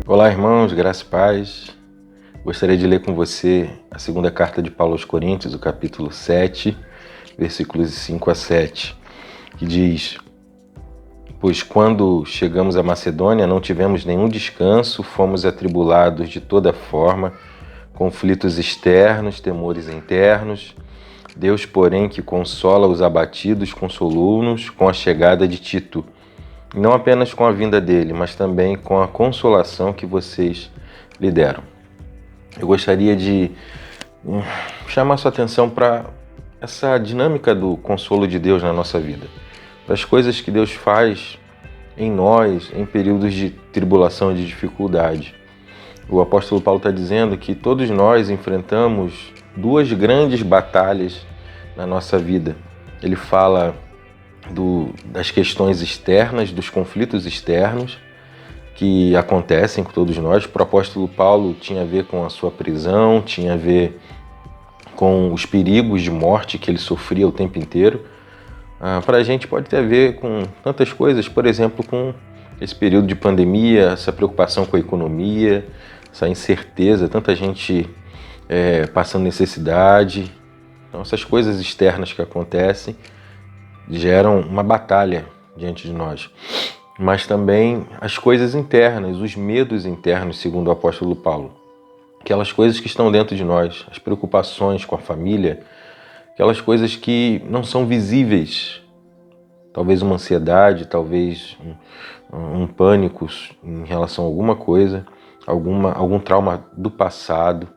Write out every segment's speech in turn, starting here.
Olá, irmãos, graça e paz. Gostaria de ler com você a segunda carta de Paulo aos Coríntios, o capítulo 7, versículos 5 a 7, que diz: Pois quando chegamos à Macedônia não tivemos nenhum descanso, fomos atribulados de toda forma, conflitos externos, temores internos. Deus, porém, que consola os abatidos, consolou-nos com a chegada de Tito, não apenas com a vinda dele, mas também com a consolação que vocês lhe deram. Eu gostaria de chamar sua atenção para essa dinâmica do consolo de Deus na nossa vida, para as coisas que Deus faz em nós em períodos de tribulação e de dificuldade. O apóstolo Paulo está dizendo que todos nós enfrentamos duas grandes batalhas na nossa vida. Ele fala das questões externas, dos conflitos externos que acontecem com todos nós. Para o apóstolo Paulo tinha a ver com a sua prisão, tinha a ver com os perigos de morte que ele sofria o tempo inteiro. Para a gente pode ter a ver com tantas coisas, por exemplo, com esse período de pandemia, essa preocupação com a economia, essa incerteza, tanta gente passando necessidade. Então, essas coisas externas que acontecem geram uma batalha diante de nós. Mas também as coisas internas, os medos internos, segundo o apóstolo Paulo. Aquelas coisas que estão dentro de nós, as preocupações com a família, aquelas coisas que não são visíveis. Talvez uma ansiedade, talvez um pânico em relação a alguma coisa, algum trauma do passado.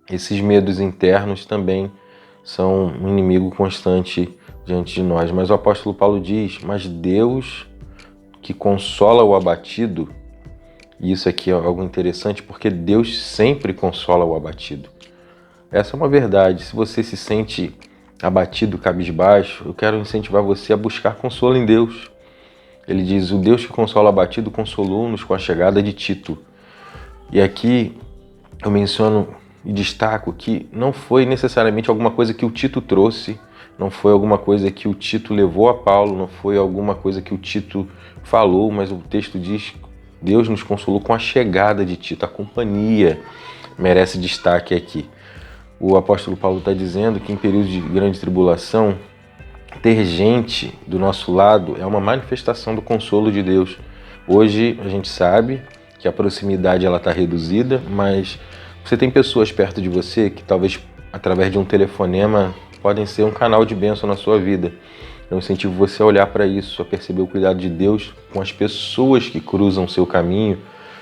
Esses medos internos também são um inimigo constante diante de nós. Mas o apóstolo Paulo diz: mas Deus que consola o abatido, e isso aqui é algo interessante porque Deus sempre consola o abatido. Essa é uma verdade. Se você se sente abatido, cabisbaixo, eu quero incentivar você a buscar consolo em Deus. Ele diz: o Deus que consola o abatido consolou-nos com a chegada de Tito. E aqui eu menciono e destaco que não foi necessariamente alguma coisa que o Tito trouxe, não foi alguma coisa que o Tito levou a Paulo, não foi alguma coisa que o Tito falou, mas o texto diz: Deus nos consolou com a chegada de Tito. A companhia merece destaque aqui. O apóstolo Paulo está dizendo que em períodos de grande tribulação, ter gente do nosso lado é uma manifestação do consolo de Deus. Hoje a gente sabe que a proximidade está reduzida, mas você tem pessoas perto de você que talvez através de um telefonema podem ser um canal de bênção na sua vida. Eu incentivo você a olhar para isso, a perceber o cuidado de Deus com as pessoas que cruzam o seu caminho,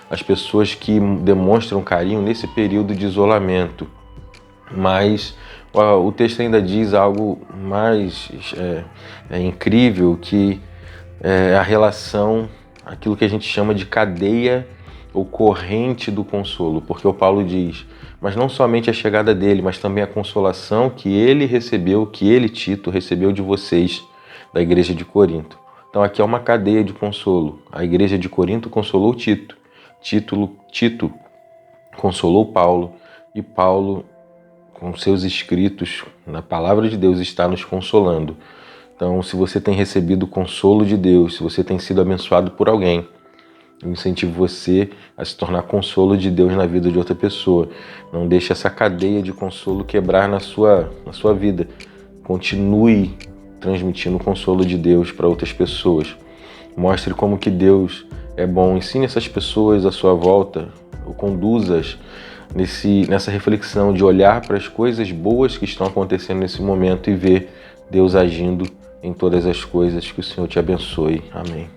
as pessoas que demonstram carinho nesse período de isolamento. Mas o texto ainda diz algo mais incrível, que é a relação, aquilo que a gente chama de cadeia ou corrente do consolo, porque o Paulo diz: mas não somente a chegada dele, mas também a consolação que ele recebeu, que ele, Tito, recebeu de vocês, da igreja de Corinto. Então aqui é uma cadeia de consolo. A igreja de Corinto consolou Tito, Tito consolou Paulo, e Paulo, com seus escritos na palavra de Deus, está nos consolando. Então, se você tem recebido o consolo de Deus, se você tem sido abençoado por alguém, eu incentivo você a se tornar consolo de Deus na vida de outra pessoa. Não deixe essa cadeia de consolo quebrar na sua vida. Continue transmitindo o consolo de Deus para outras pessoas. Mostre como que Deus é bom. Ensine essas pessoas à sua volta, ou conduza-as nessa reflexão de olhar para as coisas boas que estão acontecendo nesse momento e ver Deus agindo em todas as coisas. Que o Senhor te abençoe. Amém.